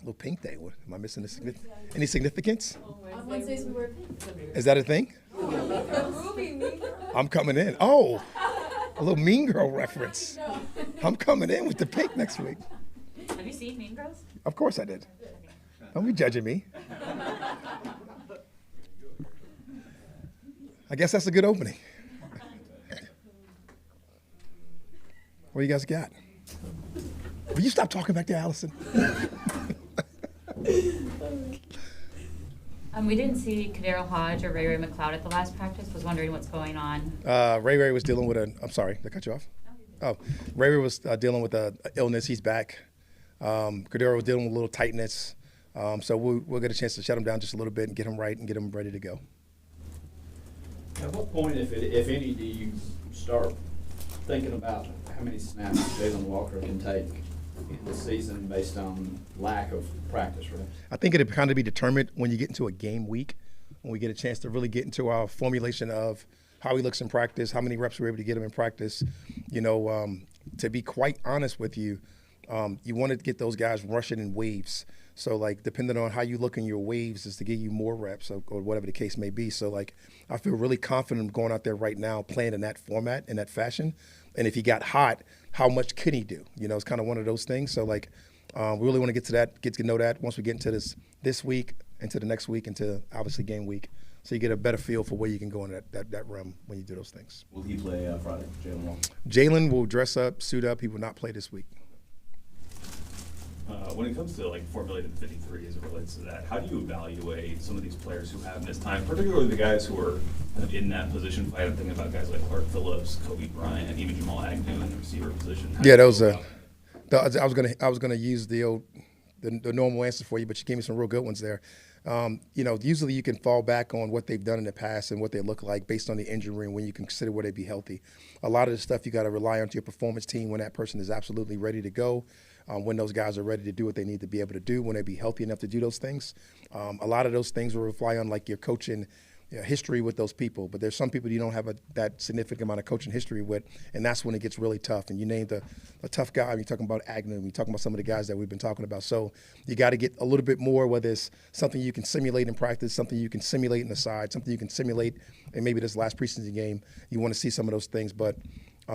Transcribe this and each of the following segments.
Little pink day. What, am I missing any significance? On Wednesdays we wear pink. Is that a thing? I'm coming in. Oh, a little Mean Girl reference. I'm coming in with the pink next week. Have you seen Mean Girls? Of course I did. Don't be judging me. I guess that's a good opening. What do you guys got? Will you stop talking back there, Allison? We didn't see Kadero Hodge or Ray McLeod at the last practice. Was wondering what's going on. Ray was dealing with I'm sorry, did I cut you off? Oh, Ray was dealing with an illness. He's back. Kadero was dealing with a little tightness. So we'll get a chance to shut him down just a little bit and get him right and get him ready to go. At what point, if any, do you start thinking about how many snaps Jalen Walker can take in the season based on lack of practice reps? I think it'll kind of be determined when you get into a game week, when we get a chance to really get into our formulation of how he looks in practice, how many reps we're able to get him in practice. You know, to be quite honest with you, you want to get those guys rushing in waves. So, like, depending on how you look in your waves is to give you more reps or whatever the case may be. So, like, I feel really confident going out there right now playing in that format, in that fashion. And if he got hot, how much can he do? You know, it's kind of one of those things. So, like, we really want to get to that, get to know that once we get into this week, into the next week, into obviously game week. So you get a better feel for where you can go in that realm when you do those things. Will he play Friday, Jalen Walker? Jalen will dress up, suit up. He will not play this week. When it comes to like formulated 53 as it relates to that, how do you evaluate some of these players who have missed time, particularly the guys who are kind of in that position fight? I'm thinking about guys like Clark Phillips, Kobe Bryant, even Jamal Agnew in the receiver position. Yeah, that was I was gonna use the normal answer for you, but you gave me some real good ones there. You know, usually you can fall back on what they've done in the past and what they look like based on the injury and when you can consider where they'd be healthy. A lot of the stuff you got to rely on to your performance team when that person is absolutely ready to go, when those guys are ready to do what they need to be able to do, when they be healthy enough to do those things. A lot of those things will rely on like your coaching history with those people, but there's some people you don't have that significant amount of coaching history with, and that's when it gets really tough. And you named a tough guy. You're talking about Agnew. You're talking about some of the guys that we've been talking about. So you got to get a little bit more, whether it's something you can simulate in practice, something you can simulate in the side, something you can simulate in maybe this last preseason game. You want to see some of those things, but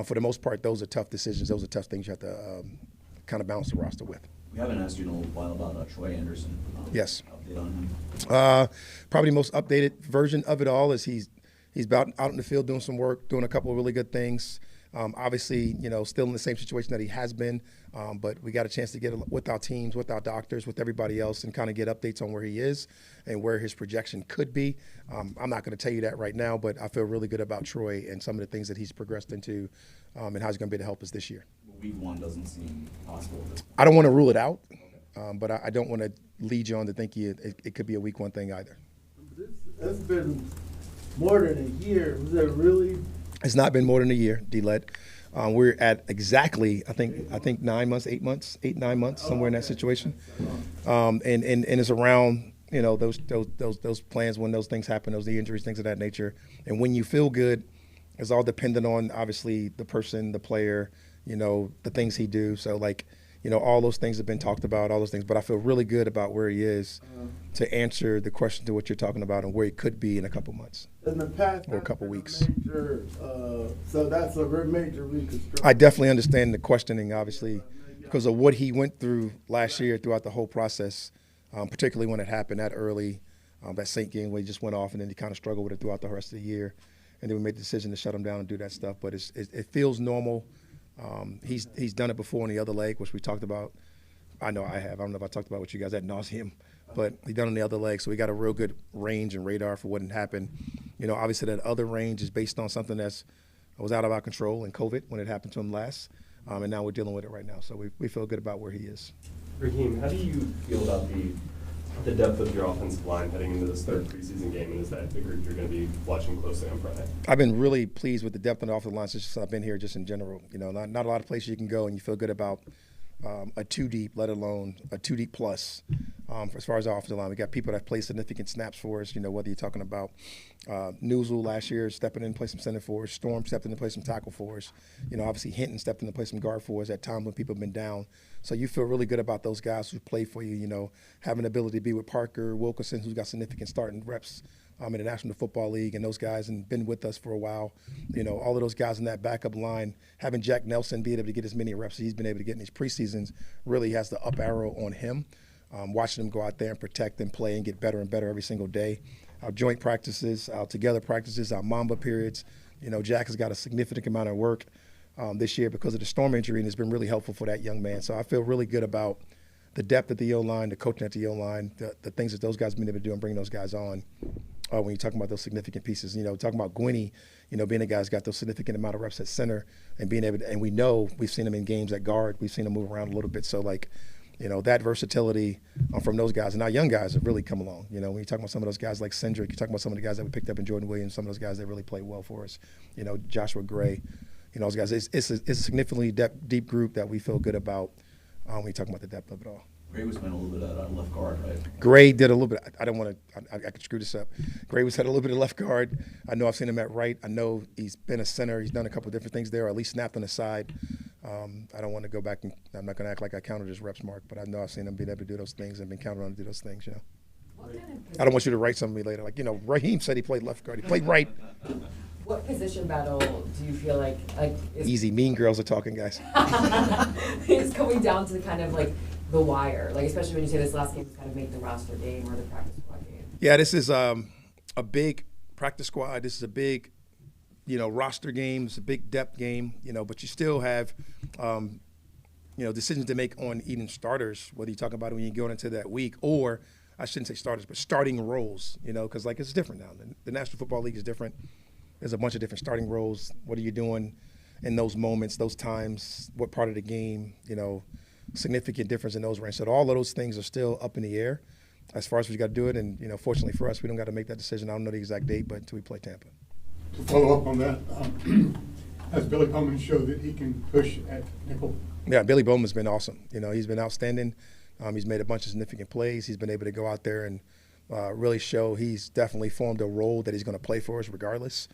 for the most part, those are tough decisions. Those are tough things you have to kind of balance the roster with. We haven't asked you in a while about Troy Anderson. Yes. Update on him. Probably the most updated version of it all is he's out in the field doing some work, doing a couple of really good things. Obviously, you know, still in the same situation that he has been, but we got a chance to get with our teams, with our doctors, with everybody else, and kind of get updates on where he is and where his projection could be. I'm not going to tell you that right now, but I feel really good about Troy and some of the things that he's progressed into and how he's going to be able to help us this year. Week one doesn't seem possible. I don't want to rule it out, but I don't want to lead you on to think it could be a week one thing either. It's been more than a year. Was that really? It's not been more than a year, D-Led. We're at exactly, I think 9 months, 8 months, 9 months, somewhere in that situation. And it's around, you know, those plans when those things happen, those injuries, things of that nature. And when you feel good, it's all dependent on obviously the person, the player, you know, the things he do. So like, you know, all those things have been talked about, all those things. But I feel really good about where he is to answer the question to what you're talking about and where he could be in a couple months. In the past, or a couple weeks. So that's a major reconstruction. I definitely understand the questioning, obviously, because of what he went through last year throughout the whole process, particularly when it happened that early, that Saint game where he just went off and then he kind of struggled with it throughout the rest of the year. And then we made the decision to shut him down and do that stuff. But it feels normal. He's done it before on the other leg, which we talked about. I know I have. I don't know if I talked about with you guys ad nauseum, but he done on the other leg. So we got a real good range and radar for what had happened. You know, obviously that other range is based on something that was out of our control in COVID when it happened to him last. And now we're dealing with it right now. So we feel good about where he is. Raheem, how do you feel about the depth of your offensive line heading into this third preseason game, and is that the group you're going to be watching closely on Friday? I've been really pleased with the depth of the offensive line since I've been here just in general. You know, not a lot of places you can go and you feel good about a two deep, let alone a two deep plus. as far as the offensive line. We got people that play significant snaps for us, whether you're talking about Newsel last year stepping in to play some center for us, Storm stepped in to play some tackle for us. Obviously Hinton stepped in to play some guard for us at times when people have been down. So you feel really good about those guys who play for you, having the ability to be with Parker Wilkerson, who's got significant starting reps in the National Football League, and those guys and been with us for a while. All of those guys in that backup line, having Jack Nelson be able to get as many reps as he's been able to get in these preseasons really has the up arrow on him. Watching them go out there and protect and play and get better and better every single day. Our joint practices, our together practices, our Mamba periods. Jack has got a significant amount of work this year because of the Storm injury, and it's been really helpful for that young man. So I feel really good about the depth at the O-line, the coaching at the O-line, the things that those guys have been able to do and bring those guys on. When you're talking about those significant pieces, talking about Gwynny, being a guy who's got those significant amount of reps at center and being able to, and we've seen him in games at guard. We've seen him move around a little bit. So that versatility from those guys. And our young guys have really come along. When you're talking about some of those guys like Cindric, you're talking about some of the guys that we picked up in Jordan Williams, some of those guys that really played well for us, Joshua Gray, those guys. It's a significantly deep group that we feel good about when you're talking about the depth of it all. Gray was playing a little bit at left guard, right? Gray did a little bit. I don't want to. I could screw this up. Gray was at a little bit of left guard. I know I've seen him at right. I know he's been a center. He's done a couple of different things there, or at least snapped on the side. I don't want to go back and I'm not going to act like I counted his reps, Mark, but I know I've seen him being able to do those things and been counted on to do those things. I don't want you to write something to me later. Raheem said he played left guard. He played right. What position battle do you feel like is Easy. Mean girls are talking, guys. is coming down to kind of like the wire, especially when you say this last game is kind of make the roster game or the practice squad game? Yeah, this is a big practice squad. This is a big, roster game. It's a big depth game, but you still have, decisions to make on even starters, whether you're talking about when you're going into that week or I shouldn't say starters, but starting roles, because it's different now. The National Football League is different. There's a bunch of different starting roles. What are you doing in those moments, those times, what part of the game, significant difference in those ranges. So all of those things are still up in the air as far as we got to do it. And, fortunately for us, we don't got to make that decision. I don't know the exact date, but until we play Tampa. To follow up on that, has Billy Bowman showed that he can push at nickel? Yeah, Billy Bowman's been awesome. He's been outstanding. He's made a bunch of significant plays. He's been able to go out there and really show he's definitely formed a role that he's going to play for us regardless.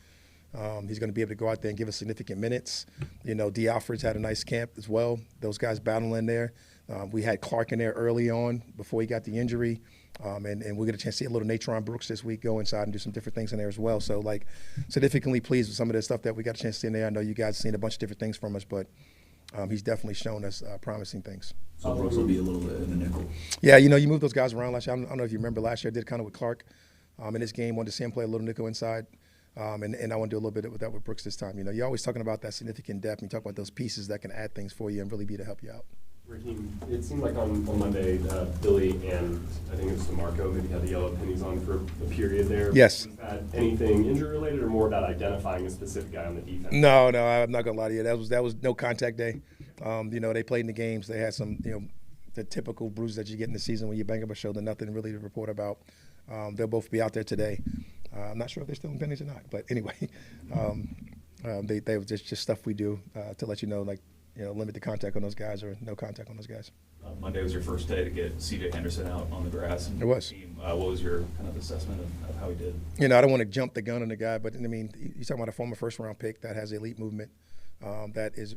He's going to be able to go out there and give us significant minutes. D. Alfred's had a nice camp as well. Those guys battling there. We had Clark in there early on before he got the injury. And we'll get a chance to see a little Natron Brooks this week go inside and do some different things in there as well. So, significantly pleased with some of the stuff that we got a chance to see in there. I know you guys have seen a bunch of different things from us, but he's definitely shown us promising things. So Brooks will be a little bit in the nickel. Yeah, you move those guys around last year. I don't know if you remember last year I did kind of with Clark in this game. Wanted to see him play a little nickel inside. And I want to do a little bit with that with Brooks this time. You're always talking about that significant depth. And you talk about those pieces that can add things for you and really be to help you out. Raheem, it seemed like on Monday, Billy and I think it was DeMarco maybe had the yellow pennies on for a period there. Yes. Was that anything injury related or more about identifying a specific guy on the defense? No, I'm not gonna lie to you. That was no contact day. They played in the games. They had some, the typical bruises that you get in the season when you bang up a shoulder. Nothing really to report about. They'll both be out there today. I'm not sure if they're still in pennies or not, but anyway, they were just stuff we do to let you know, limit the contact on those guys or no contact on those guys. Monday was your first day to get C.J. Henderson out on the grass. And it was. What was your kind of assessment of how he did? I don't want to jump the gun on the guy, but you're talking about a former first-round pick that has elite movement, that's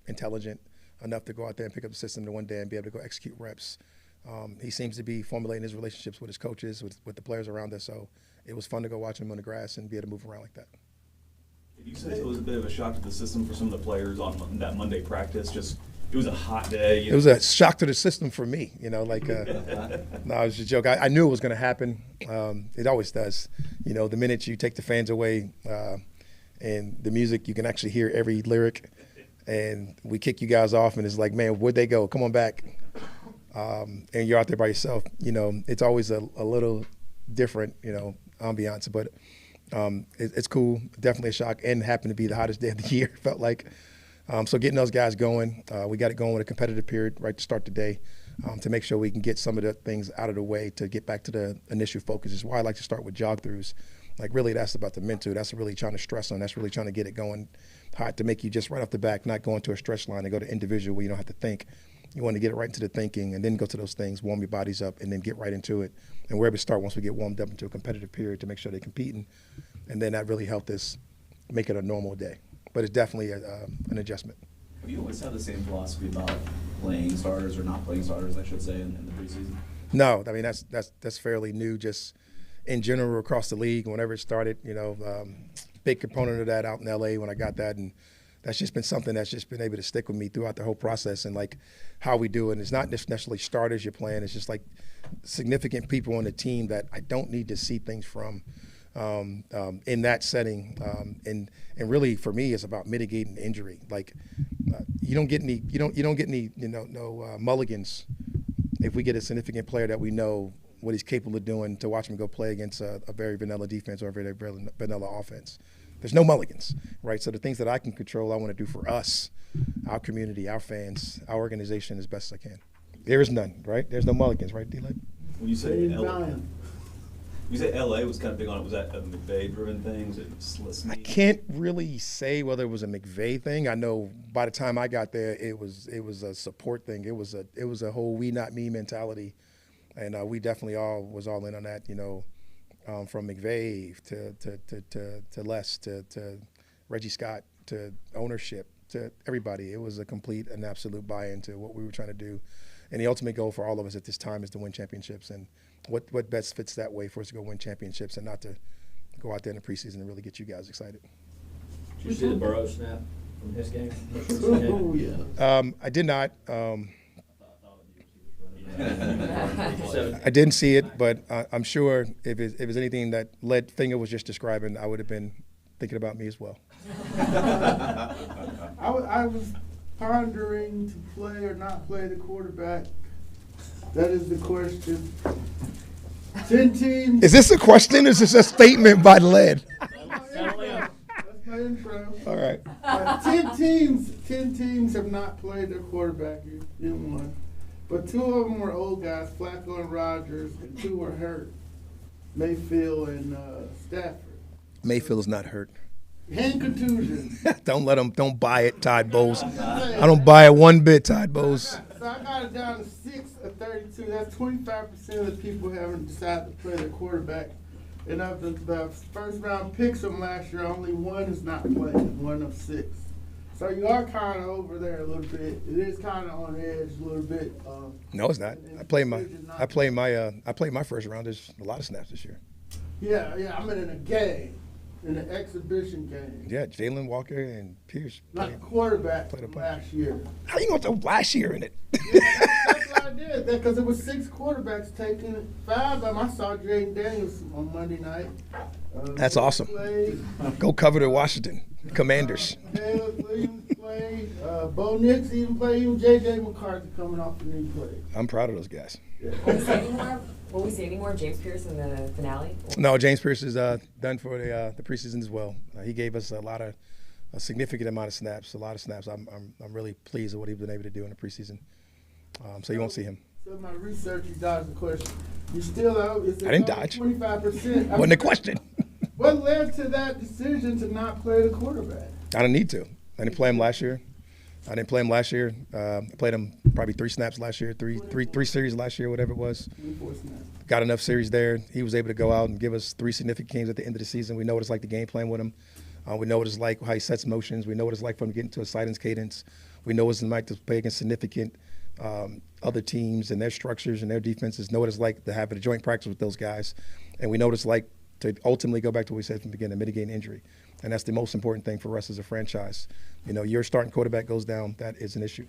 intelligent enough to go out there and pick up the system in one day and be able to go execute reps. He seems to be formulating his relationships with his coaches, with the players around us. So it was fun to go watch him on the grass and be able to move around like that. Did you say it was a bit of a shock to the system for some of the players on that Monday practice? It was a hot day. It was a shock to the system for me. No, it was a joke. I knew it was going to happen. It always does. The minute you take the fans away and the music, you can actually hear every lyric. And we kick you guys off, and it's like, man, where'd they go? Come on back. And you're out there by yourself. It's always a little different, ambiance. But it's cool. Definitely a shock, and happened to be the hottest day of the year, felt like. So getting those guys going, we got it going with a competitive period right to start the day to make sure we can get some of the things out of the way to get back to the initial focus. Is why I like to start with jog-throughs. Really, that's about the mental. That's really trying to stress on. That's really trying to get it going hot to make you just right off the back, not go into a stretch line and go to individual where you don't have to think. You want to get it right into the thinking and then go to those things, warm your bodies up, and then get right into it. And we're able to start once we get warmed up into a competitive period to make sure they're competing. And then that really helped us make it a normal day. But it's definitely an adjustment. Have you always had the same philosophy about playing starters or not playing starters, I should say, in the preseason? No, I mean, that's fairly new, just in general across the league. Whenever it started, big component of that out in LA when I got that, and that's just been something that's just been able to stick with me throughout the whole process and like how we do it. And it's not necessarily starters you're playing, it's just like significant people on the team that I don't need to see things from in that setting. And really for me, it's about mitigating injury. Like you don't get any mulligans if we get a significant player that we know what he's capable of doing to watch him go play against a very vanilla defense or a very vanilla offense. There's no mulligans, right? So the things that I can control, I want to do for us, our community, our fans, our organization as best as I can. There is none, right? There's no mulligans, right, D-Lake? When you say LA was kind of big on it, was that a McVay-driven thing? Was it Slisney? I can't really say whether it was a McVay thing. I know by the time I got there, it was a support thing. It was a whole we not me mentality, and we definitely was all in on that. From McVay to Les to Reggie Scott to ownership to everybody. It was a complete and absolute buy-in to what we were trying to do. And the ultimate goal for all of us at this time is to win championships. And what best fits that way for us to go win championships and not to go out there in the preseason and really get you guys excited. Did you see the Burrow snap from his game? Oh, yeah. I did not. I didn't see it, but I'm sure if it's anything that Finger was just describing, I would have been thinking about me as well. I was pondering to play or not play the quarterback. That is the question. 10 teams. Is this a question or is this a statement by Led? That's my intro. All right. 10 teams have not played their quarterback in one. But 2 of them were old guys, Flacco and Rodgers, and 2 were hurt, Mayfield and Stafford. Mayfield is not hurt. Hand contusion. Don't buy it, Todd Bowles. I don't buy it one bit, Todd Bowles. So I got it down to 6 of 32. That's 25% of the people who haven't decided to play their quarterback. And of the first round picks from last year, only 1 is not playing, 1 of 6. So you are kind of over there a little bit. It is kind of on edge a little bit. No, it's not. I played my first rounders a lot of snaps this year. Yeah. I'm in a game, in an exhibition game. Yeah, Jalen Walker and Pierce. Not quarterback from last year. How you going to throw last year in it? Yeah, that's what I did. Because it was 6 quarterbacks taking it. 5 of them. I saw Jaden Daniels on Monday night. That's awesome. Go cover the Washington Commanders. Caleb Williams played. Bo Nix even played. Even J.J. McCarthy coming off the knee play. I'm proud of those guys. Yeah. Will we see any more James Pierce in the finale? No, James Pierce is done for the preseason as well. He gave us a significant amount of snaps, a lot of snaps. I'm really pleased with what he's been able to do in the preseason. So you won't see him. So my research, you dodged the question. You still out? I didn't dodge. 25%. Wasn't a question. What led to that decision to not play the quarterback? I didn't need to. I didn't play him last year. I played him probably 3 snaps last year, three series last year, whatever it was. 24 snaps. Got enough series there. He was able to go out and give us 3 significant games at the end of the season. We know what it's like to game plan with him. We know what it's like how he sets motions. We know what it's like for him to get into a silence cadence. We know what it's like to play against significant other teams and their structures and their defenses. Know what it's like to have a joint practice with those guys. And we know what it's like to ultimately go back to what we said from the beginning, mitigating injury. And that's the most important thing for us as a franchise. Your starting quarterback goes down, that is an issue.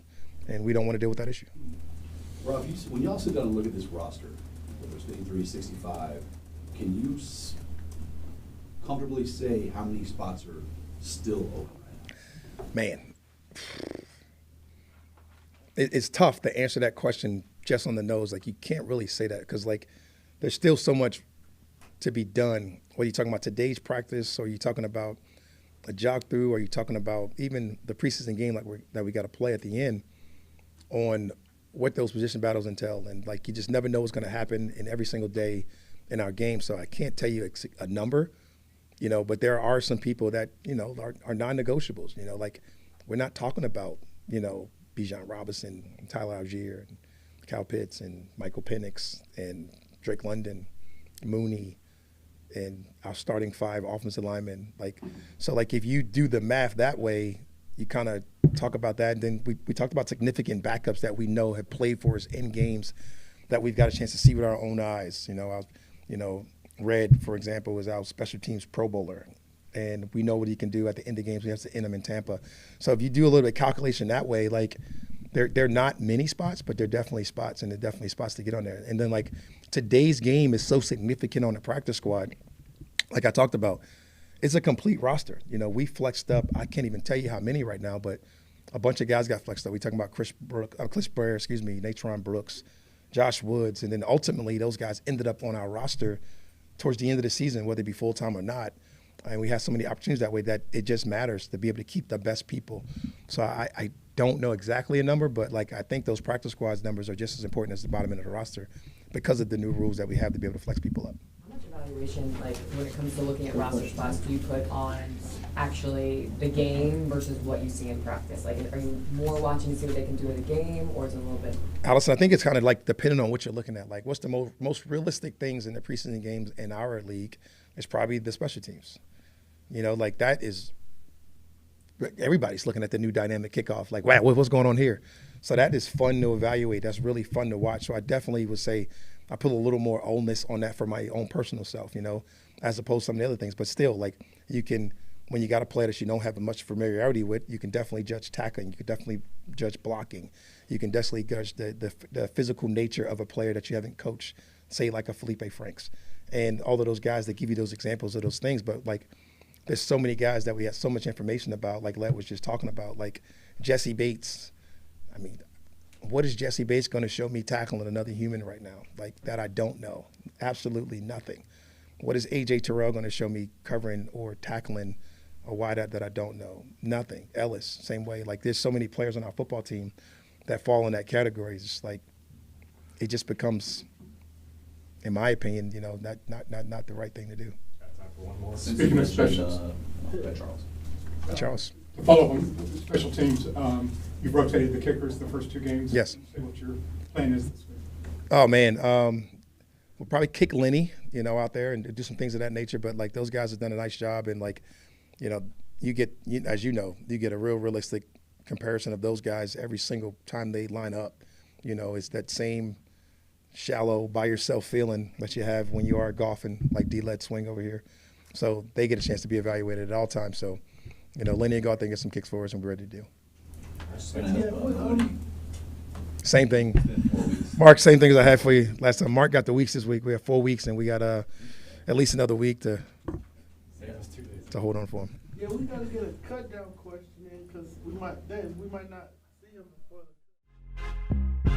And we don't want to deal with that issue. Rob, when y'all sit down and look at this roster, whether it's 53, 65, can you comfortably say how many spots are still open right now? Man, it's tough to answer that question just on the nose. Like, you can't really say that because, there's still so much to be done. What are you talking about, today's practice? Or are you talking about a jog through? Or are you talking about even the preseason game that we got to play at the end on what those position battles entail? And, you just never know what's going to happen in every single day in our game. So I can't tell you a number, but there are some people that, are non-negotiables. We're not talking about, Bijan Robinson, and Tyler Algier, and Kyle Pitts, and Michael Penix, and Drake London, Mooney, and our starting 5 offensive linemen. So if you do the math that way, you kind of talk about that. And then we talked about significant backups that we know have played for us in games that we've got a chance to see with our own eyes. Red, for example, is our special teams Pro Bowler. And we know what he can do at the end of games. We have to end him in Tampa. So if you do a little bit of calculation that way, they're not many spots, but they're definitely spots, and they're definitely spots to get on there. And then today's game is so significant on the practice squad. Like I talked about, it's a complete roster. We flexed up. I can't even tell you how many right now, but a bunch of guys got flexed up. We talking about Chris Blair, Natron Brooks, Josh Woods, and then ultimately those guys ended up on our roster towards the end of the season, whether it be full time or not. And we have so many opportunities that way that it just matters to be able to keep the best people. So I don't know exactly a number, but I think those practice squads numbers are just as important as the bottom end of the roster because of the new rules that we have to be able to flex people up. How much evaluation, when it comes to looking at roster spots, do you put on actually the game versus what you see in practice? Are you more watching to see what they can do in the game, or is it a little bit? Allison, I think it's kind of depending on what you're looking at. What's the most realistic things in the preseason games in our league is probably the special teams. That is everybody's looking at the new dynamic kickoff. Wow, what's going on here? So that is fun to evaluate. That's really fun to watch. So I definitely would say I put a little more onus on that for my own personal self, as opposed to some of the other things. But still, you can, when you got a player that you don't have much familiarity with, you can definitely judge tackling. You can definitely judge blocking. You can definitely judge the physical nature of a player that you haven't coached, say like a Felipe Franks. And all of those guys that give you those examples of those things. But there's so many guys that we have so much information about, like Led was just talking about, Jesse Bates. I mean, what is Jesse Bates going to show me tackling another human right now? That I don't know. Absolutely nothing. What is A.J. Terrell going to show me covering or tackling a wideout that I don't know? Nothing. Ellis, same way. There's so many players on our football team that fall in that category. It's just it just becomes, in my opinion, not the right thing to do. One more. Speaking of specials. Charles. To follow up on special teams, you've rotated the kickers the first 2 games. Yes. Say what your plan is this week. Oh, man. We'll probably kick Lenny, out there and do some things of that nature. But, those guys have done a nice job. And, you get a real realistic comparison of those guys every single time they line up. It's that same shallow, by-yourself feeling that you have when you are golfing, like D-Led swing over here. So they get a chance to be evaluated at all times. So, Lenny will go out there and get some kicks for us, and we're ready to do. Same thing. Mark, same thing as I had for you last time. Mark got the weeks this week. We have 4 weeks, and we got at least another week to hold on for him. Yeah, we got to get a cut down question in because we might not see him before the